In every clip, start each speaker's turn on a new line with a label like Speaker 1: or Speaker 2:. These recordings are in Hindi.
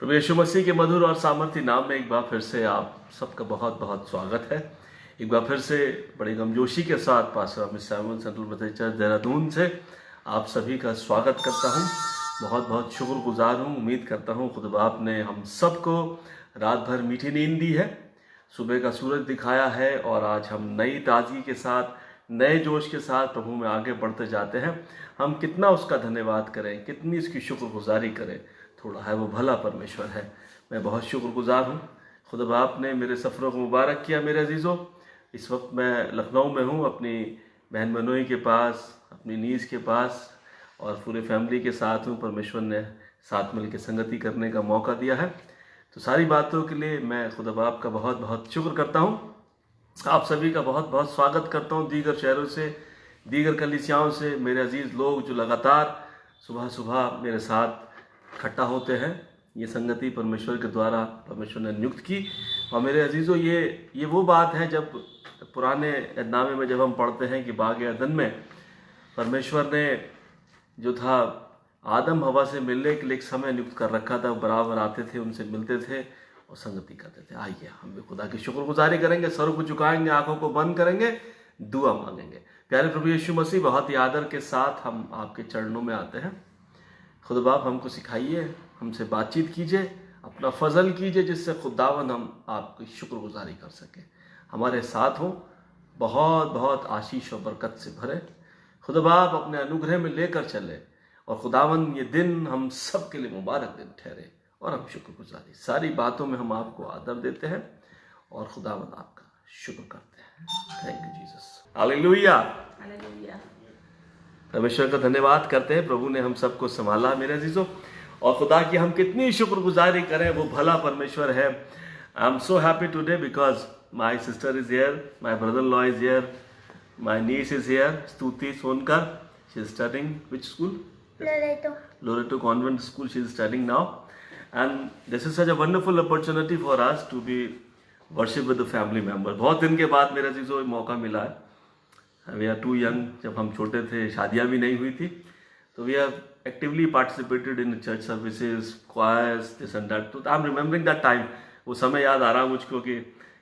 Speaker 1: प्रभु यीशु मसीह के मधुर और सामर्थ्य नाम में एक बार फिर से आप सबका बहुत बहुत स्वागत है। एक बार फिर से बड़ी गमजोशी के साथ pastor Amit Samuel central Methodist church Dehradun से आप सभी का स्वागत करता हूं। बहुत बहुत शुक्रगुजार हूं। उम्मीद करता हूं खुदा बाप ने हम सबको रात भर मीठी नींद दी है, सुबह का सूरज दिखाया है और आज हम नई ताजगी के साथ, नए जोश के साथ प्रभु में आगे बढ़ते जाते हैं। हम कितना उसका धन्यवाद करें, कितनी इसकी शुक्रगुजारी करें, थोड़ा है वो भला परमेश्वर है। मैं बहुत शुक्रगुजार हूँ। खुदा बाप ने मेरे सफ़रों को मुबारक किया। मेरे अजीज़ों, इस वक्त मैं लखनऊ में हूँ, अपनी बहन मनोई के पास, अपनी नीज़ के पास और पूरे फैमिली के साथ हूँ। परमेश्वर ने साथ मिल के संगति करने का मौका दिया है, तो सारी बातों के लिए मैं खुदा बाप का बहुत बहुत शुक्र करता हूँ। आप सभी का बहुत बहुत स्वागत करता हूँ। दीगर शहरों से, दीगर कलीसियाओं से मेरे अजीज़ लोग जो लगातार सुबह सुबह मेरे साथ इकट्ठा होते हैं। ये संगति परमेश्वर के द्वारा परमेश्वर ने नियुक्त की। और मेरे अजीज़ों, ये वो बात है जब पुराने नामे में जब हम पढ़ते हैं कि बाग अदन में परमेश्वर ने जो था आदम हवा से मिलने के लिए एक समय नियुक्त कर रखा था। बराबर आते थे, उनसे मिलते थे और संगति करते थे। आइए हम भी खुदा की शुक्रगुजारी करेंगे, सर को झुकाएंगे, आंखों को बंद करेंगे, दुआ मांगेंगे। प्यारे प्रभु यीशु मसीह, बहुत ही आदर के साथ हम आपके चरणों में आते हैं। खुदा बाप हमको सिखाइए, हमसे बातचीत कीजिए, अपना फजल कीजिए, जिससे खुदावन हम आपकी शुक्रगुजारी कर सकें। हमारे साथ हो, बहुत बहुत आशीष और बरकत से भरे। खुदा बाप अपने अनुग्रह में लेकर चले और खुदावन ये दिन हम सब के लिए मुबारक दिन ठहरे और हम शुक्रगुजारी सारी बातों में हम आपको आदर देते हैं और खुदावन आपका शुक्र करते हैं। Thank you Jesus. Hallelujah, hallelujah. परमेश्वर का धन्यवाद करते हैं। प्रभु ने हम सबको संभाला मेरे अजीजों, और खुदा की हम कितनी शुक्रगुजारी करें, वो भला परमेश्वर है। I am so happy today because my sister is here, my brother in law is here, my niece is here, Stuti Sonkar. She is studying which school? Loreto Convent School. She is studying now, and this is such a wonderful opportunity for us to be worship with the family member. बहुत दिन के बाद मेरे अजीजों मौका मिला है। वी आर टू यंग, जब हम छोटे थे शादियाँ भी नहीं हुई थी, तो we have actively participated in church services, choirs, this and that. तो I am remembering that time. वो समय याद आ रहा मुझको कि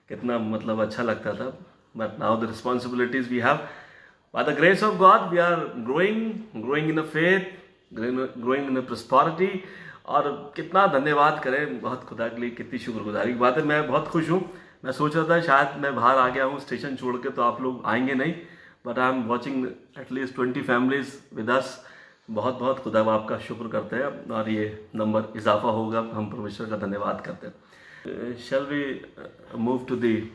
Speaker 1: कितना मतलब अच्छा लगता था। But now the responsibilities we have, by the grace of God we are growing in a faith, growing in a prosperity. और कितना धन्यवाद करें, बहुत खुदा के लिए कितनी शुक्रगुजारी की बात है। मैं बहुत खुश हूँ। मैं सोच रहा था शायद मैं बाहर आ गया हूँ स्टेशन छोड़ के, तो आप लोग आएंगे नहीं, but I am watching at least 20 families with us. बहुत बहुत खुदा आपका शुक्र करते हैं और ये नंबर इजाफा होगा, हम परमेश्वर का धन्यवाद करते हैं। Shall we move to the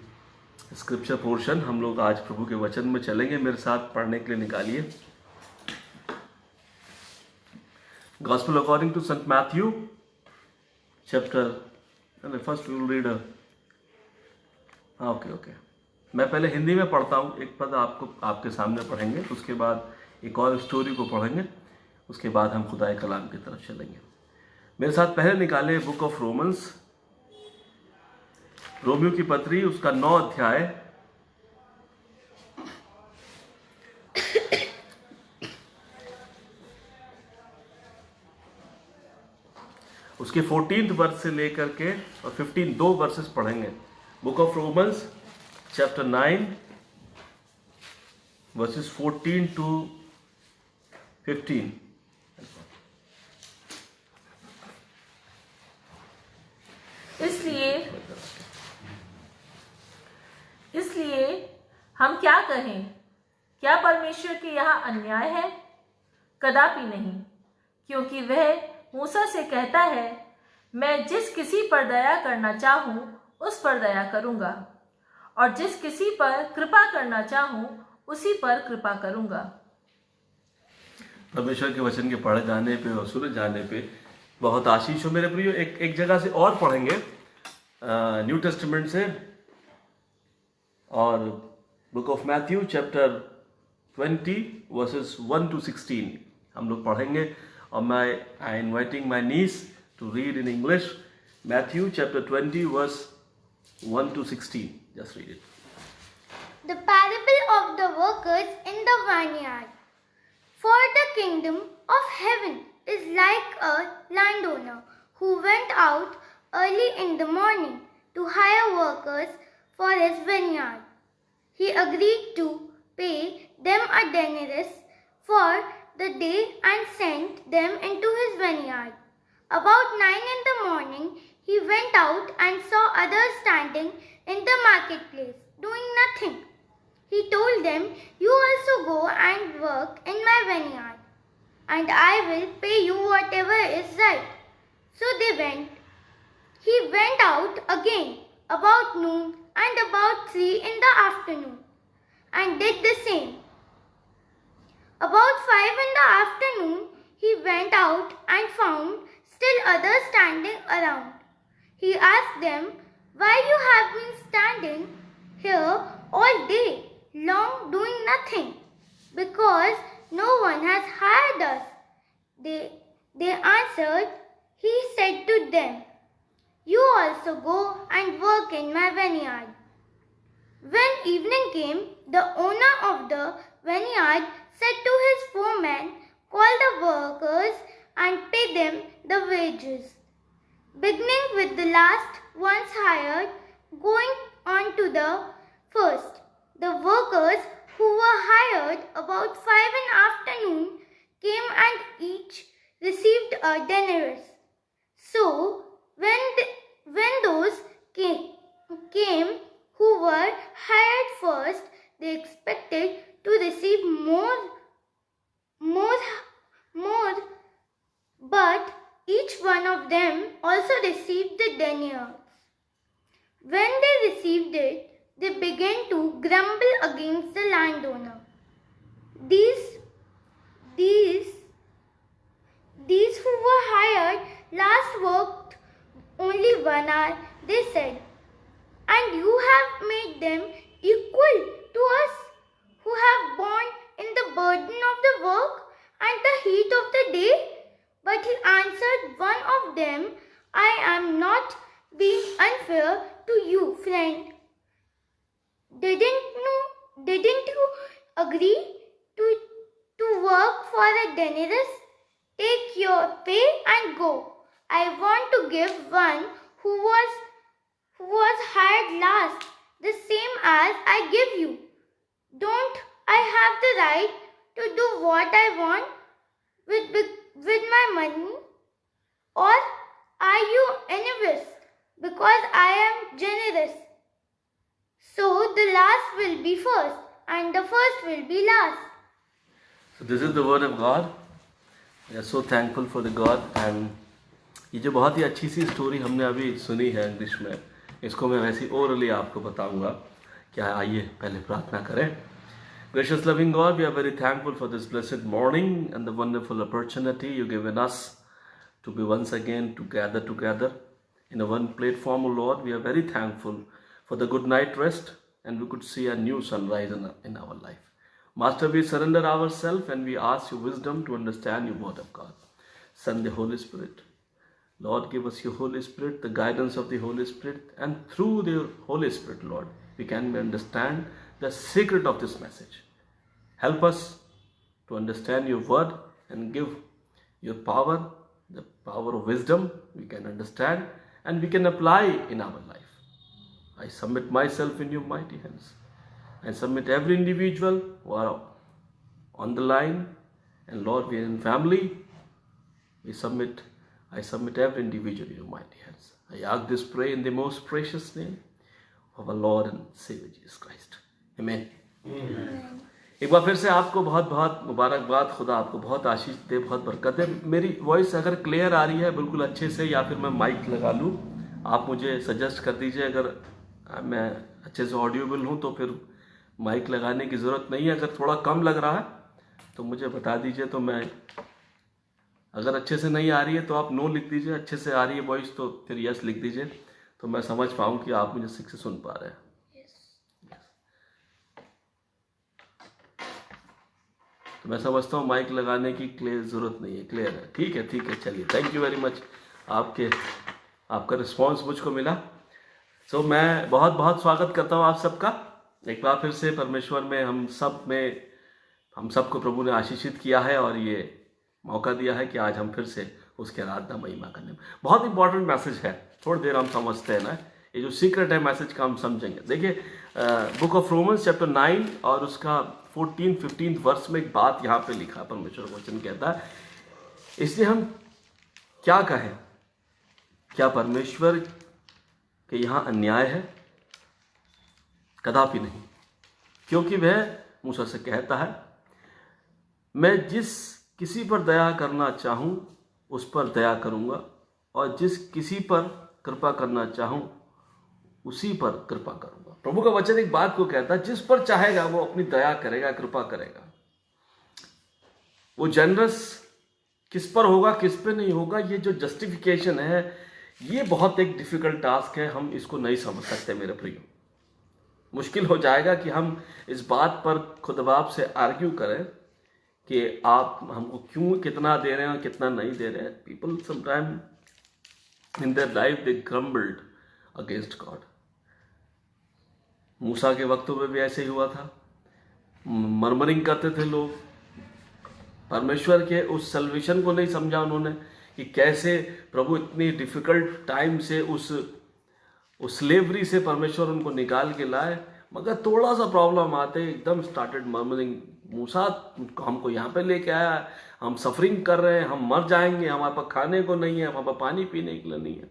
Speaker 1: scripture portion. हम लोग आज प्रभु के वचन में चलेंगे। मेरे साथ पढ़ने के लिए निकालिए Gospel according to St. Matthew chapter, and first we will read a okay. मैं पहले हिंदी में पढ़ता हूँ, एक पद आपको आपके सामने पढ़ेंगे, उसके बाद एक और स्टोरी को पढ़ेंगे, उसके बाद हम खुदा कलाम की तरफ चलेंगे। मेरे साथ पहले निकाले बुक ऑफ रोमन्स, रोमियो की पत्री, उसका 9 अध्याय उसके 14th वर्स से लेकर के और 15 2 वर्सेस पढ़ेंगे। Book of Romans chapter 9 versus 14 to 15।
Speaker 2: इसलिए हम क्या कहें? क्या परमेश्वर के यहाँ अन्याय है? कदापि नहीं, क्योंकि वह मूसा से कहता है, मैं जिस किसी पर दया करना चाहूं उस पर दया करूंगा, और जिस किसी पर कृपा करना चाहूं उसी पर कृपा करूंगा।
Speaker 1: परमेश्वर के वचन के पढ़े जाने पे और सुने जाने पे बहुत आशीष हो मेरे प्रियो। एक जगह से और पढ़ेंगे न्यू टेस्टामेंट से, और book of Matthew chapter 20 verses 1 to 16 हम लोग पढ़ेंगे। और मैं I inviting my niece to read in English Matthew chapter 20 verse 1 to 16। Just read it.
Speaker 3: The parable of the workers in the vineyard. For the kingdom of heaven is like a landowner who went out early in the morning to hire workers for his vineyard. He agreed to pay them a denarius for the day and sent them into his vineyard. About 9 in the morning, he went out and saw others standing in the marketplace, doing nothing. He told them, "You also go and work in my vineyard, and I will pay you whatever is right." So they went. He went out again about noon and about 3 in the afternoon, and did the same. About 5 in the afternoon, he went out and found still others standing around. He asked them, "Why you have been standing here all day long doing nothing?" "Because no one has hired us." They answered. He said to them, "You also go and work in my vineyard." When evening came, the owner of the vineyard said to his foreman, "Call the workers and pay them the wages, beginning with the last ones hired, going on to the first." The workers who were hired about 5 in the afternoon came and each received a denarius. So when those came who were hired first, they expected to receive more, but each one of them also received the denarius. When they received it, they began to grumble against the landowner. These who were hired last worked only 1 hour, they said, "and you have made them equal to us who have borne in the burden of the work and the heat of the day?" But he answered one of them, "I am not being unfair to you, friend. Didn't you agree to work for a denarius? Take your pay and go. I want to give one who was hired last the same as I give you. Don't I have the right to do what I want with my money? Or are you envious because I am generous? So the last will be first and the first will be last."
Speaker 1: So this is the word of God. We are so thankful for the God, and ये जो बहुत ही अच्छी सी स्टोरी हमने अभी सुनी है इंग्लिश में, इसको मैं वैसे ओरली आपको बताऊंगा। क्या आइए पहले प्रार्थना करें। Gracious loving God, we are very thankful for this blessed morning and the wonderful opportunity you've given us to be once again to gather together in a one platform, O Lord. We are very thankful for the good night rest, and we could see a new sunrise in our life. Master, we surrender ourselves and we ask your wisdom to understand your word of God. Send the Holy Spirit. Lord, give us your Holy Spirit, the guidance of the Holy Spirit, and through the Holy Spirit, Lord, we can understand the secret of this message. Help us to understand your word and give your power, the power of wisdom we can understand and we can apply in our life. I submit myself in your mighty hands. I submit every individual who are on the line, and Lord, we are in family. I submit every individual in your mighty hands. I ask this prayer in the most precious name of our Lord and Savior Jesus Christ. Amen. एक बार फिर से आपको बहुत बहुत मुबारकबाद। खुदा आपको बहुत आशीष दे, बहुत बरकत दे। मेरी वॉइस अगर क्लियर आ रही है बिल्कुल अच्छे से, या फिर मैं माइक लगा लूँ, आप मुझे सजेस्ट कर दीजिए। अगर मैं अच्छे से ऑडियोबल हूँ तो फिर माइक लगाने की ज़रूरत नहीं है। अगर थोड़ा कम लग रहा है तो मुझे बता दीजिए, तो मैं, अगर अच्छे से नहीं आ रही है तो आप नो लिख दीजिए। अच्छे से आ रही है वॉइस तो फिर यस लिख दीजिए, तो मैं समझ पाऊँ कि आप मुझे ठीक से सुन पा रहे हैं। तो मैं समझता हूँ माइक लगाने की क्लियर ज़रूरत नहीं है, क्लियर है। ठीक है, चलिए, थैंक यू वेरी मच। आपका रिस्पॉन्स मुझको मिला। सो मैं बहुत बहुत स्वागत करता हूँ आप सबका एक बार फिर से परमेश्वर में। हम सबको प्रभु ने आशीषित किया है और ये मौका दिया है कि आज हम फिर से उसकी आराधना महिमा करने में। बहुत इंपॉर्टेंट मैसेज है, थोड़ी देर हम समझते हैं ना, ये जो सीक्रेट है मैसेज का हम समझेंगे। देखिए बुक ऑफ रोमन्स चैप्टर 9 और उसका 14-15 वर्ष में एक बात यहाँ पे लिखा, परमेश्वर वचन कहता है, इसलिए हम क्या कहें, क्या परमेश्वर के यहाँ अन्याय है? कदापि नहीं, क्योंकि वह मूसा से कहता है, मैं जिस किसी पर दया करना चाहूँ उस पर दया करूँगा, और जिस किसी पर कृपा करना चाहूँ उसी पर कृपा करूँगा। प्रभु का वचन एक बात को कहता है, जिस पर चाहेगा वो अपनी दया करेगा, कृपा करेगा। वो जनरस किस पर होगा, किस पे नहीं होगा, ये जो जस्टिफिकेशन है ये बहुत एक डिफिकल्ट टास्क है। हम इसको नहीं समझ सकते मेरे प्रियो। मुश्किल हो जाएगा कि हम इस बात पर खुद बाप से आर्ग्यू करें कि आप हमको क्यों कितना दे रहे हैं और कितना नहीं दे रहे हैं। People sometime in their life they grumbled against God. Musa के वक्तों में भी ऐसे ही हुआ था, मर्मरिंग करते थे लोग, परमेश्वर के उस सल्वेशन को नहीं समझा उन्होंने कि कैसे प्रभु इतनी डिफिकल्ट टाइम से उस स्लेवरी से परमेश्वर उनको निकाल के लाए। मगर थोड़ा सा प्रॉब्लम आते एकदम स्टार्टेड मर्मरिंग, मूसा हमको यहाँ पे लेके आया, हम सफरिंग कर रहे हैं, हम मर जाएंगे, हमारे पास खाने को नहीं है, हमारे पास पानी पीने के लिए नहीं है।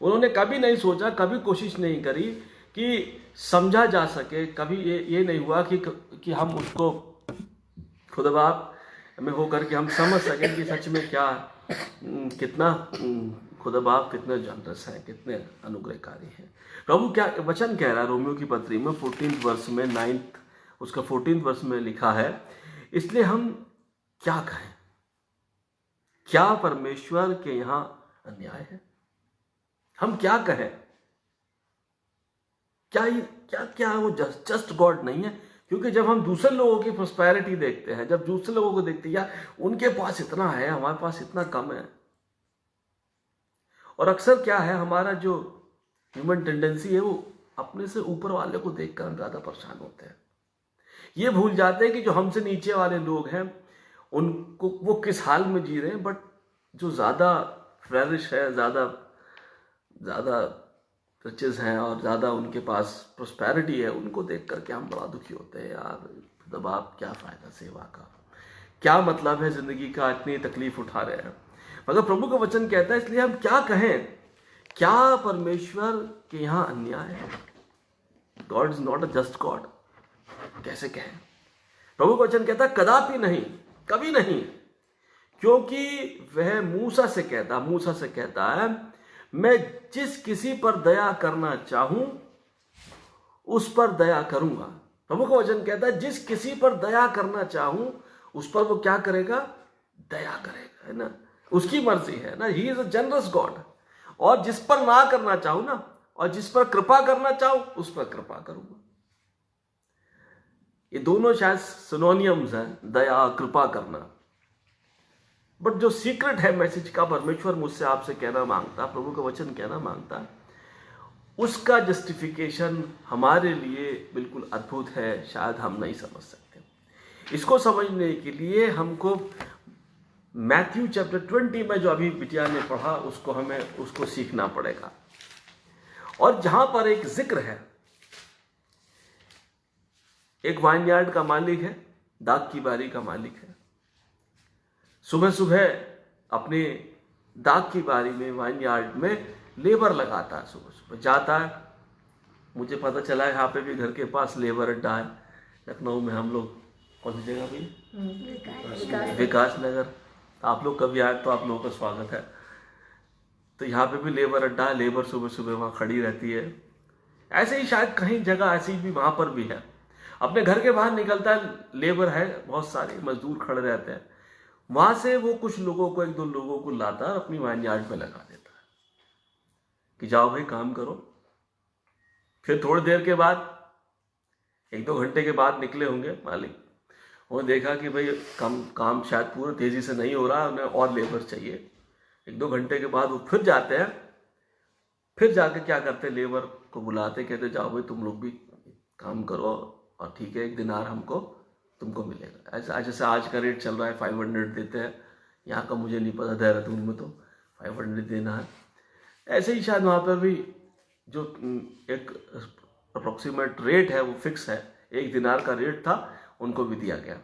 Speaker 1: उन्होंने कभी नहीं सोचा, कभी कोशिश नहीं करी कि समझा जा सके। कभी ये नहीं हुआ कि हम उसको खुद बाप में होकर के हम समझ सकें कि सच में क्या कितना खुद बाप कितने जनरस हैं, कितने अनुग्रहकारी हैं। प्रभु क्या वचन कह रहा है रोमियो की पत्री में 14 वर्ष में 9 उसका 14 वर्ष में लिखा है, इसलिए हम क्या कहें, क्या परमेश्वर के यहाँ अन्याय है? हम क्या कहें? क्या वो जस्ट गॉड नहीं है? क्योंकि जब हम दूसरे लोगों की प्रॉस्पेरिटी देखते हैं, जब दूसरे लोगों को देखते हैं यार उनके पास इतना है, हमारे पास इतना कम है, और अक्सर क्या है हमारा जो ह्यूमन टेंडेंसी है वो अपने से ऊपर वाले को देखकर हम ज्यादा परेशान होते हैं। ये भूल जाते हैं कि जो हमसे नीचे वाले लोग हैं उनको वो किस हाल में जी रहे हैं, बट जो ज्यादा फ्लरिश है, ज्यादा रिचेस हैं और ज़्यादा उनके पास प्रोस्पेरिटी है, उनको देख करके हम बड़ा दुखी होते हैं। यार दबाव, क्या फ़ायदा सेवा का, क्या मतलब है ज़िंदगी का, इतनी तकलीफ उठा रहे हैं। मगर प्रभु का वचन कहता है, इसलिए हम क्या कहें, क्या परमेश्वर के यहाँ अन्याय है? God is not a just God. कैसे कहें? प्रभु का वचन कहता है कदापि नहीं, कभी नहीं, क्योंकि वह मूसा से कहता है मैं जिस किसी पर दया करना चाहूं उस पर दया करूंगा। प्रभु का वचन कहता है जिस किसी पर दया करना चाहूं उस पर वो क्या करेगा? दया करेगा, है ना, उसकी मर्जी है ना। He is a generous God. और जिस पर ना करना चाहूं ना, और जिस पर कृपा करना चाहूं उस पर कृपा करूंगा। ये दोनों शायद सिनोनियम्स हैं, दया, कृपा करना। बट जो सीक्रेट है मैसेज का, परमेश्वर मुझसे आपसे कहना मांगता, प्रभु का वचन कहना मांगता, उसका जस्टिफिकेशन हमारे लिए बिल्कुल अद्भुत है, शायद हम नहीं समझ सकते। इसको समझने के लिए हमको मैथ्यू चैप्टर 20 में जो अभी बिटिया ने पढ़ा उसको सीखना पड़ेगा। और जहां पर एक जिक्र है, एक वाइनयार्ड का मालिक है, दाख की बारी का मालिक है, सुबह सुबह अपने दाख की बारी में वाइनयार्ड में लेबर लगाता है, सुबह सुबह जाता है। मुझे पता चला है यहाँ पे भी घर के पास लेबर अड्डा है, लखनऊ में। हम लोग कौन सी जगह भी, विकास नगर। आप लोग कभी आए तो आप लोगों का स्वागत है। तो यहाँ पे भी लेबर अड्डा है, लेबर सुबह सुबह वहाँ खड़ी रहती है। ऐसे ही शायद कहीं जगह ऐसी भी वहाँ पर भी है। अपने घर के बाहर निकलता है, लेबर है, बहुत सारे मजदूर खड़े रहते हैं। वहां से वो कुछ लोगों को, 1-2 लोगों को लाता है, अपनी वाइनयार्ड में लगा देता है कि जाओ भाई काम करो। फिर थोड़ी देर के बाद, 1-2 घंटे के बाद निकले होंगे मालिक, वो देखा कि भाई काम शायद पूरा तेजी से नहीं हो रहा, उन्हें और लेबर चाहिए। 1-2 घंटे के बाद वो फिर जाते हैं, फिर जाके क्या करते, लेबर को बुलाते, कहते जाओ भाई तुम लोग भी काम करो और ठीक है 1 दिनार हमको तुमको मिलेगा। ऐसा जैसे आज का रेट चल रहा है 500 देते हैं यहाँ का मुझे नहीं पता, देहरादून में तो 500 देना है। ऐसे ही शायद वहाँ पर भी जो एक अप्रोक्सीमेट रेट है वो फिक्स है, 1 दिनार का रेट था, उनको भी दिया गया।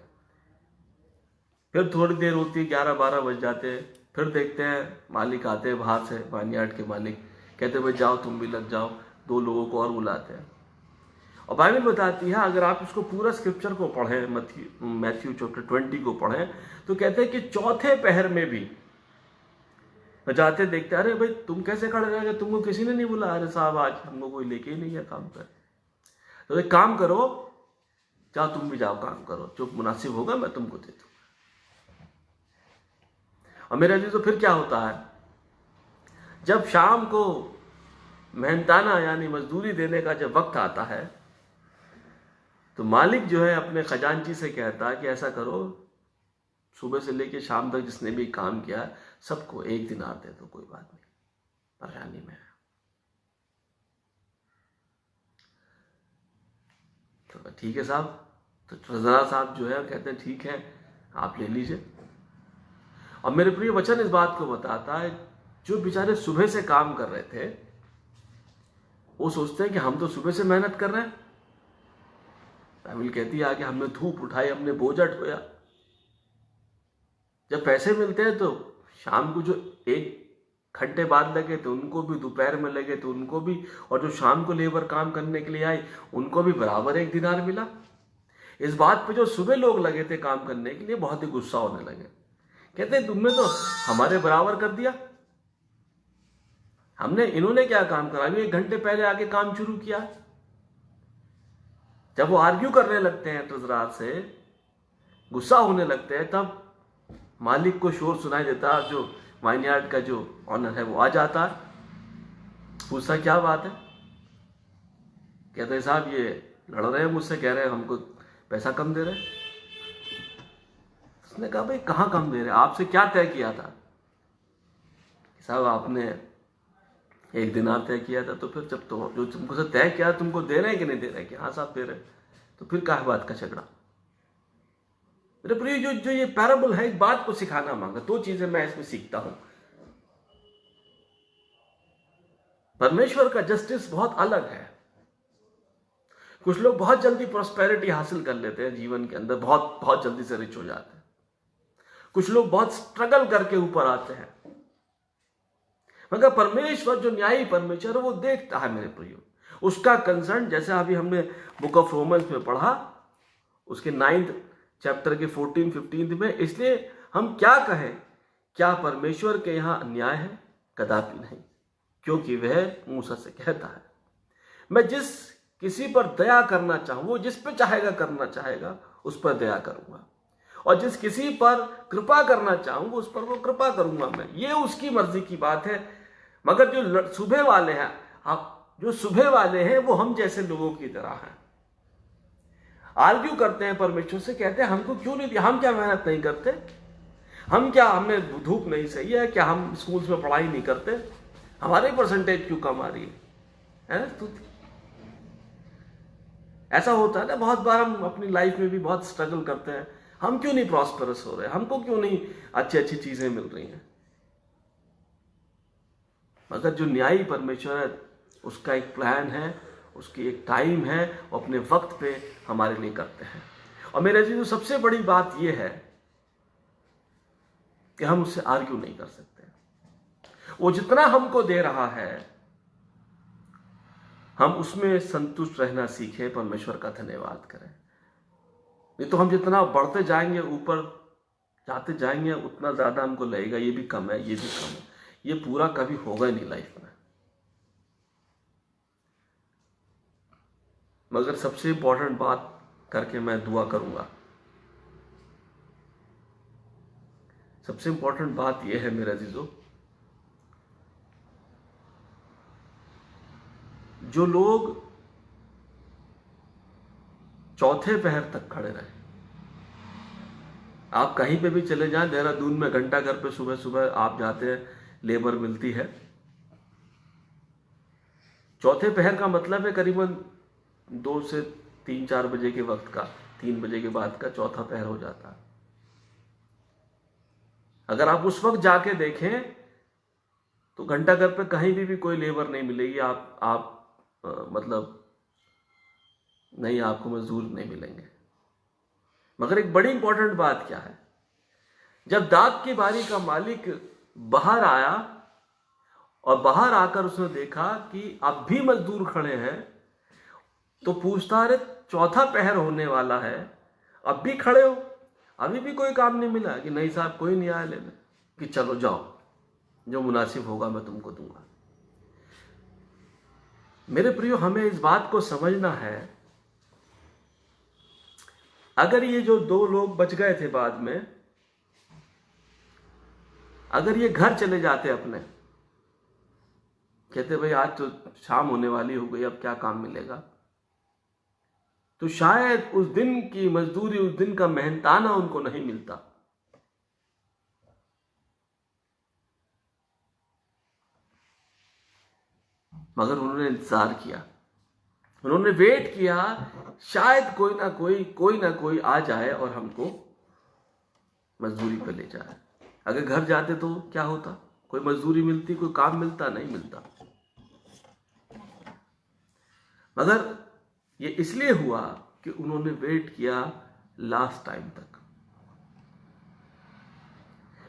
Speaker 1: फिर थोड़ी देर होती है, 11-12 बज जाते हैं, फिर देखते हैं मालिक आते हैं बाहर से, वाइनयार्ड के मालिक कहते हैं भाई जाओ तुम भी लग जाओ, 2 लोगों को और बुलाते हैं। और बाइबल बताती है, अगर आप इसको पूरा स्क्रिप्चर को पढ़ें, मैथ्यू चैप्टर 20 को पढ़ें, तो कहते हैं कि चौथे पहर में भी जाते देखते, अरे भाई तुम कैसे खड़े रह गए, तुमको किसी ने नहीं बुलाया? अरे साहब आज हमको कोई लेके ही नहीं गया काम पर। तो एक काम करो, जाओ तुम भी जाओ काम करो, जो मुनासिब होगा मैं तुमको दे दूंगा। और मेरा जी तो फिर क्या होता है, जब शाम को मेहनताना यानी मजदूरी देने का जब वक्त आता है, तो मालिक जो है अपने खजांची से कहता है कि ऐसा करो, सुबह से लेकर शाम तक जिसने भी काम किया सबको 1 दिनार दे दो, कोई बात नहीं, परेशानी में है। तो ठीक है साहब, तो ट्रेजरर साहब जो है कहते हैं ठीक है आप ले लीजिए। और मेरे प्रिय वचन इस बात को बताता है, जो बेचारे सुबह से काम कर रहे थे वो सोचते हैं कि हम तो सुबह से मेहनत कर रहे हैं। बाइबल कहती है कि हमने धूप उठाई, हमने बोझा ढोया। जब पैसे मिलते हैं तो शाम को जो 1 घंटे बाद लगे तो उनको भी, दोपहर में लगे तो उनको भी, और जो शाम को लेबर काम करने के लिए आई उनको भी बराबर 1 दिनार मिला। इस बात पे जो सुबह लोग लगे थे काम करने के लिए बहुत ही गुस्सा होने लगे। कहते हैं तुमने तो हमारे बराबर कर दिया, इन्होंने क्या काम करा, 1 घंटे पहले आके काम शुरू किया। जब वो आर्ग्यू करने लगते हैं ट्रेजरर से, गुस्सा होने लगते हैं, तब मालिक को शोर सुनाई देता, जो वाइनयार्ड का जो ऑनर है वो आ जाता, पूछता क्या बात है। कहते हैं साहब ये लड़ रहे हैं मुझसे, कह रहे हैं हमको पैसा कम दे रहे हैं। उसने कहा भाई कहाँ कम दे रहे हैं, आपसे क्या तय किया था? साहब आपने 1 दिनार तय किया था, तो फिर जब तो जो तुमको से तय किया तुमको दे रहे हैं कि नहीं दे रहे हैं? कि हाँ साहब दे रहे हैं। तो फिर क्या बात का झगड़ा? मेरे प्रिय, जो ये पैराबल है, एक बात को सिखाना मांगा। 2 चीजें मैं इसमें सीखता हूं। परमेश्वर का जस्टिस बहुत अलग है। कुछ लोग बहुत जल्दी प्रॉस्पेरिटी हासिल कर लेते हैं जीवन के अंदर, बहुत जल्दी से रिच हो जाते हैं। कुछ लोग बहुत स्ट्रगल करके ऊपर आते हैं। मगर परमेश्वर जो न्यायी परमेश्वर वो देखता है मेरे प्रियो, उसका कंसर्न, जैसे अभी हमने बुक ऑफ रोमन्स में पढ़ा, उसके 9th चैप्टर के 14-15 में। इसलिए हम क्या कहें, क्या परमेश्वर के यहां अन्याय है? कदापि नहीं, क्योंकि वह मूसा से कहता है मैं जिस किसी पर दया करना चाहूं, वो जिस पे चाहेगा करना चाहेगा उस पर दया करूंगा, और जिस किसी पर कृपा करना चाहूंगा उस पर वो कृपा करूंगा मैं। ये उसकी मर्जी की बात है। मगर जो सुबह वाले हैं, जो सुबह वाले हैं वो हम जैसे लोगों की तरह हैं, आर्ग्यू करते हैं परमेश्वर से, कहते हैं हमको क्यों नहीं दिया, हम क्या मेहनत नहीं करते, हमें धूप नहीं सही है क्या, हम स्कूल्स में पढ़ाई नहीं करते, हमारे परसेंटेज क्यों कम आ रही है? तो ऐसा होता है ना, बहुत बार हम अपनी लाइफ में भी बहुत स्ट्रगल करते हैं, हम क्यों नहीं प्रॉस्परस हो रहे, हमको क्यों नहीं अच्छी चीजें मिल रही हैं। मगर जो न्यायी परमेश्वर है उसका एक प्लान है, उसकी एक टाइम है, वो अपने वक्त पे हमारे लिए करते हैं। और मेरे जी, सबसे बड़ी बात यह है कि हम उससे आर्ग्यू नहीं कर सकते। वो जितना हमको दे रहा है हम उसमें संतुष्ट रहना सीखें, परमेश्वर का धन्यवाद करें। नहीं तो हम जितना बढ़ते जाएंगे, ऊपर जाते जाएंगे, उतना ज्यादा हमको लगेगा ये भी कम है, ये भी कम है, ये पूरा कभी होगा नहीं लाइफ में। मगर सबसे इंपॉर्टेंट बात करके मैं दुआ करूंगा, सबसे इंपॉर्टेंट बात यह है मेरे अजीजों, जो लोग चौथे पहर तक खड़े रहे, आप कहीं पे भी चले जाएं, देहरादून में घंटा घर पे सुबह सुबह आप जाते हैं, लेबर मिलती है। चौथे पहर का मतलब है करीबन 2 से 3-4 बजे के वक्त का, 3 बजे के बाद का चौथा पहर हो जाता है। अगर आप उस वक्त जाके देखें तो घंटाघर पे कहीं भी कोई लेबर नहीं मिलेगी, मतलब नहीं, आपको मजदूर नहीं मिलेंगे। मगर एक बड़ी इंपॉर्टेंट बात क्या है, जब दाग की बारी का मालिक बाहर आया और बाहर आकर उसने देखा कि अब भी मजदूर खड़े हैं, तो पूछता, अरे चौथा पहर होने वाला है, अब भी खड़े हो, अभी भी कोई काम नहीं मिला? कि नहीं साहब, कोई नहीं आया लेने। कि चलो जाओ, जो मुनासिब होगा मैं तुमको दूंगा। मेरे प्रियो, हमें इस बात को समझना है, अगर ये जो 2 लोग बच गए थे बाद में, अगर ये घर चले जाते अपने, कहते भाई आज तो शाम होने वाली हो गई, अब क्या काम मिलेगा, तो शायद उस दिन की मजदूरी, उस दिन का मेहनताना उनको नहीं मिलता। मगर उन्होंने इंतजार किया, उन्होंने वेट किया, शायद कोई ना कोई आ जाए और हमको मजदूरी पे ले जाए। अगर घर जाते तो क्या होता? कोई मजदूरी मिलती, कोई काम मिलता? नहीं मिलता। मगर ये इसलिए हुआ कि उन्होंने वेट किया लास्ट टाइम तक।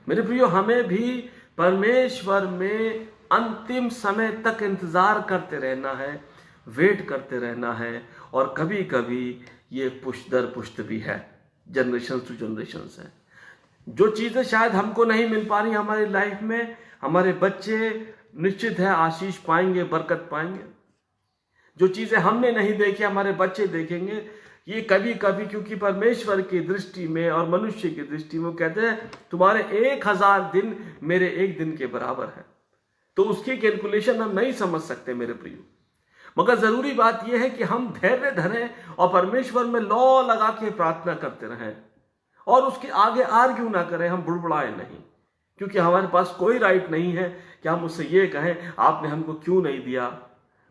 Speaker 1: मेरे प्रियो, हमें भी परमेश्वर में अंतिम समय तक इंतजार करते रहना है, वेट करते रहना है। और कभी कभी ये पुष्ट दर पुष्ट भी है, जनरेशन टू जनरेशन है। जो चीज़ें शायद हमको नहीं मिल पा रही हमारी लाइफ में, हमारे बच्चे निश्चित है आशीष पाएंगे, बरकत पाएंगे। जो चीज़ें हमने नहीं देखी हमारे बच्चे देखेंगे। ये कभी कभी, क्योंकि परमेश्वर की दृष्टि में और मनुष्य की दृष्टि में कहते हैं तुम्हारे 1000 दिन मेरे 1 दिन के बराबर है, तो उसकी कैलकुलेशन हम नहीं समझ सकते मेरे प्रियो। मगर जरूरी बात यह है कि हम धैर्य धरें और परमेश्वर में लौ लगा के प्रार्थना करते रहें और उसके आगे आर्ग्यू ना करें, हम बुड़बुड़ाए नहीं, क्योंकि हमारे पास कोई राइट नहीं है कि हम उससे ये कहें आपने हमको क्यों नहीं दिया।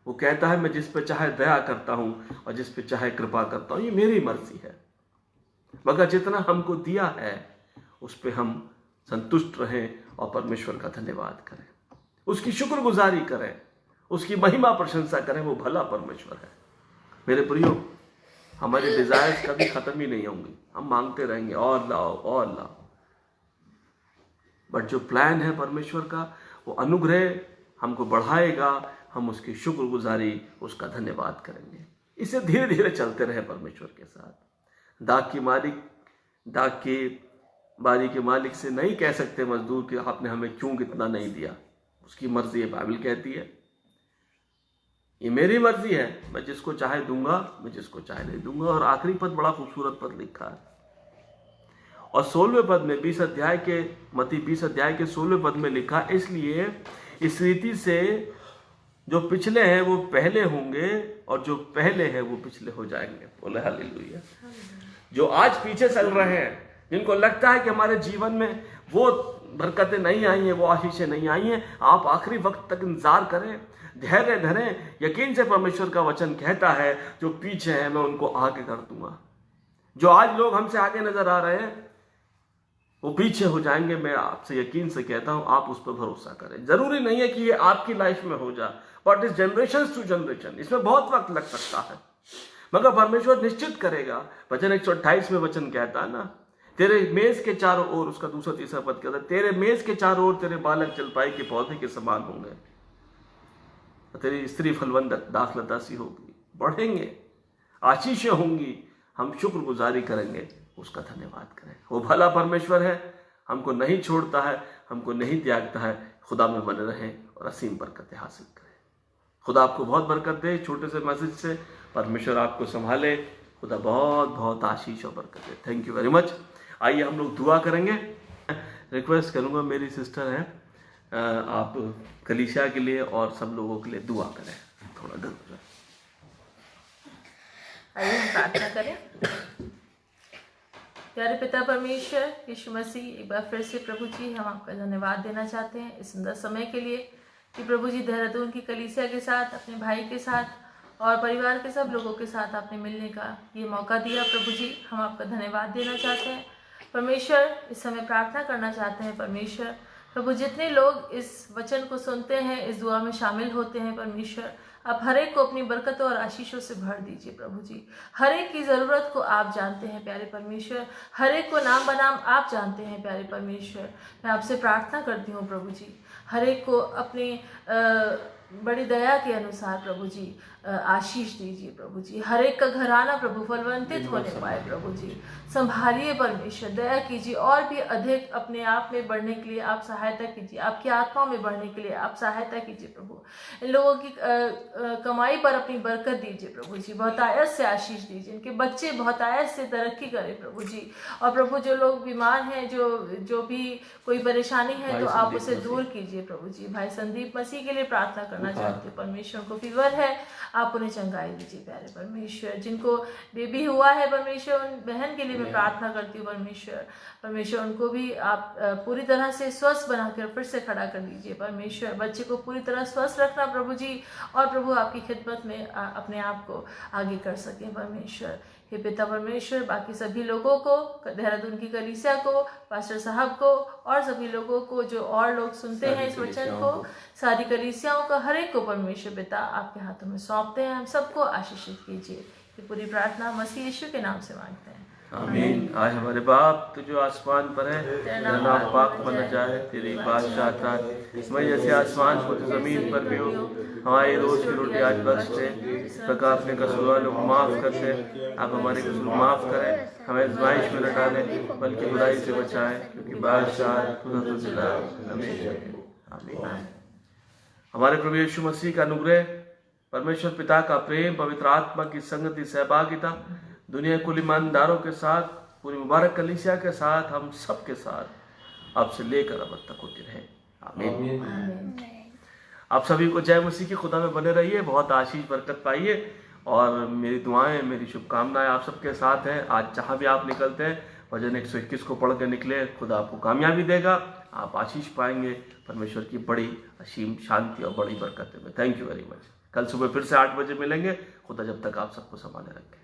Speaker 1: वो कहता है मैं जिस पे चाहे दया करता हूं और जिस पे चाहे कृपा करता हूं, ये मेरी मर्जी है। मगर जितना हमको दिया है उस पे हम संतुष्ट रहें और परमेश्वर का धन्यवाद करें, उसकी शुक्रगुजारी करें, उसकी महिमा प्रशंसा करें। वो भला परमेश्वर है मेरे प्रियो। हमारी डिजायर्स कभी खत्म ही नहीं होंगी, हम मांगते रहेंगे और लाओ और लाओ। बट जो प्लान है परमेश्वर का, वो अनुग्रह हमको बढ़ाएगा, हम उसकी शुक्रगुजारी, उसका धन्यवाद करेंगे। इसे धीरे धीरे चलते रहे परमेश्वर के साथ। दाग की बारी के मालिक से नहीं कह सकते मजदूर कि आपने हमें क्यों कितना नहीं दिया। उसकी मर्जी है, बाइबल कहती है ये मेरी मर्जी है, मैं जिसको चाहे दूंगा, मैं जिसको चाहे नहीं दूंगा। और आखिरी पद बड़ा खूबसूरत पद लिखा है, और 16वें पद में 20 अध्याय के मत्ती 20 अध्याय के 16वें पद में लिखा, इसलिए इस रीति से जो पिछले हैं वो पहले होंगे और जो पहले हैं वो पिछले हो जाएंगे। बोले हालेलुया। जो आज पीछे चल रहे हैं, जिनको लगता है कि हमारे जीवन में वो बरकतें नहीं आई हैं, वो आशीषें नहीं आई हैं, आप आखिरी वक्त तक इंतजार करें, धैर्य धरें। यकीन से परमेश्वर का वचन कहता है जो पीछे है मैं उनको आगे कर दूंगा। जो आज लोग हमसे आगे नजर आ रहे हैं वो पीछे हो जाएंगे। मैं आपसे यकीन से कहता हूं, आप उस पर भरोसा करें। जरूरी नहीं है कि ये आपकी लाइफ में हो जाए, बट इस जनरेशन टू जनरेशन इसमें बहुत वक्त लग सकता है, मगर परमेश्वर निश्चित करेगा। वचन 128 में वचन कहता है ना, तेरे मेज के चारों ओर, उसका दूसरा तीसरा पद कहता है, तेरे मेज के चारों ओर तेरे बालक जलपाई के पौधे के समान होंगे, तेरी स्त्री फलवंत दाखलता सी होगी, बढ़ेंगे, आशीषें होंगी। हम शुक्रगुजारी करेंगे, उसका धन्यवाद करें। वो भला परमेश्वर है, हमको नहीं छोड़ता है, हमको नहीं त्यागता है। खुदा में बने रहें और असीम बरकतें हासिल करें। खुदा आपको बहुत बरकत दे। छोटे से मैसेज से परमेश्वर आपको संभाले। खुदा बहुत बहुत आशीष और बरकत दे। Thank you very much. आइए हम लोग दुआ करेंगे। रिक्वेस्ट करूंगा, मेरी सिस्टर है, आप कलीसिया के लिए और सब लोगों के लिए दुआ करें। थोड़ा डर हो जाए।
Speaker 2: आइए हम प्रार्थना करें। प्यारे पिता परमेश्वर यीशु मसीह, एक बार फिर से प्रभु जी हम आपका धन्यवाद देना चाहते हैं इस सुंदर समय के लिए कि प्रभु जी देहरादून की कलीसिया के साथ, अपने भाई के साथ और परिवार के सब लोगों के साथ आपने मिलने का ये मौका दिया। प्रभु जी हम आपका धन्यवाद देना चाहते हैं। परमेश्वर इस समय प्रार्थना करना चाहते हैं परमेश्वर। प्रभु जितने लोग इस वचन को सुनते हैं, इस दुआ में शामिल होते हैं परमेश्वर, आप हर एक को अपनी बरकतों और आशीषों से भर दीजिए प्रभु जी। हर एक की ज़रूरत को आप जानते हैं प्यारे परमेश्वर, हर एक को नाम बनाम आप जानते हैं प्यारे परमेश्वर। मैं आपसे प्रार्थना करती हूँ प्रभु जी, हर एक को अपनी बड़ी दया के अनुसार प्रभु जी आशीष दीजिए प्रभु जी। हर एक का घराना प्रभु फलवंतित होने पाए प्रभु जी। संभालिए परमेश्वर, दया कीजिए, और भी अधिक अपने आप में बढ़ने के लिए आप सहायता कीजिए, आपकी आत्मा में बढ़ने के लिए आप सहायता कीजिए प्रभु। इन लोगों की कमाई पर अपनी बरकत दीजिए प्रभु जी, बहुतायत से आशीष दीजिए, इनके बच्चे बहुतायत से तरक्की करें प्रभु जी। और प्रभु जो लोग बीमार हैं, जो भी कोई परेशानी है तो आप उसे दूर कीजिए प्रभु जी। भाई संदीप मसीह के लिए प्रार्थना करना चाहते हैं परमेश्वर, को फीवर है, आप उन्हें चंगाई दीजिए प्यारे परमेश्वर। जिनको बेबी हुआ है परमेश्वर, उन बहन के लिए मैं प्रार्थना करती हूँ परमेश्वर। परमेश्वर उनको भी आप पूरी तरह से स्वस्थ बनाकर फिर से खड़ा कर दीजिए परमेश्वर। बच्चे को पूरी तरह स्वस्थ रखना प्रभु जी, और प्रभु आपकी खिदमत में अपने आप को आगे कर सकें परमेश्वर। हे पिता परमेश्वर, बाकी सभी लोगों को, देहरादून की कलीसिया को, पास्टर साहब को, और सभी लोगों को जो और लोग सुनते हैं इस वचन को, सारी कलीसियाओं का हर एक को परमेश्वर पिता आपके हाथों में सौंपते हैं। हम सबको आशीषित कीजिए। ये पूरी प्रार्थना मसीह यीशु के नाम से मांगते हैं,
Speaker 1: आमीन। आज हमारे बाप तू जो आसमान पर है, तेरा नाम पाक माना जाए, तेरी बादशाह आता है, मैं जैसे आसमान पर तो जमीन पर भी हो। हमारी रोज की रोटी आज बख्श दे, प्रकार अपने कसूर लोग माफ करते, आप हमारे कसूर माफ करें, हमें आजमाइश में न डालें बल्कि बुराई से बचाएं, क्योंकि बादशाह खुदा तुझे आमीन। हमारे प्रभु यीशु मसीह का अनुग्रह, परमेश्वर पिता का प्रेम, पवित्र आत्मा की संगति, सहभागिता दुनिया कुल ईमानदारों के साथ, पूरी मुबारक कलीसिया के साथ, हम सब के साथ आपसे लेकर अब तक होती रहे। आमीन। आप सभी को जय मसीह की खुदा में बने रहिए, बहुत आशीष बरकत पाइए, और मेरी दुआएं, मेरी शुभकामनाएं आप सबके साथ हैं। आज जहाँ भी आप निकलते हैं, भजन 121 को पढ़ के निकले, खुदा आपको कामयाबी देगा, आप आशीष पाएंगे, परमेश्वर की बड़ी असीम शांति और बड़ी बरकत है। Thank you very much. कल सुबह फिर से 8 बजे मिलेंगे। खुदा जब तक आप सबको संभाले रखें।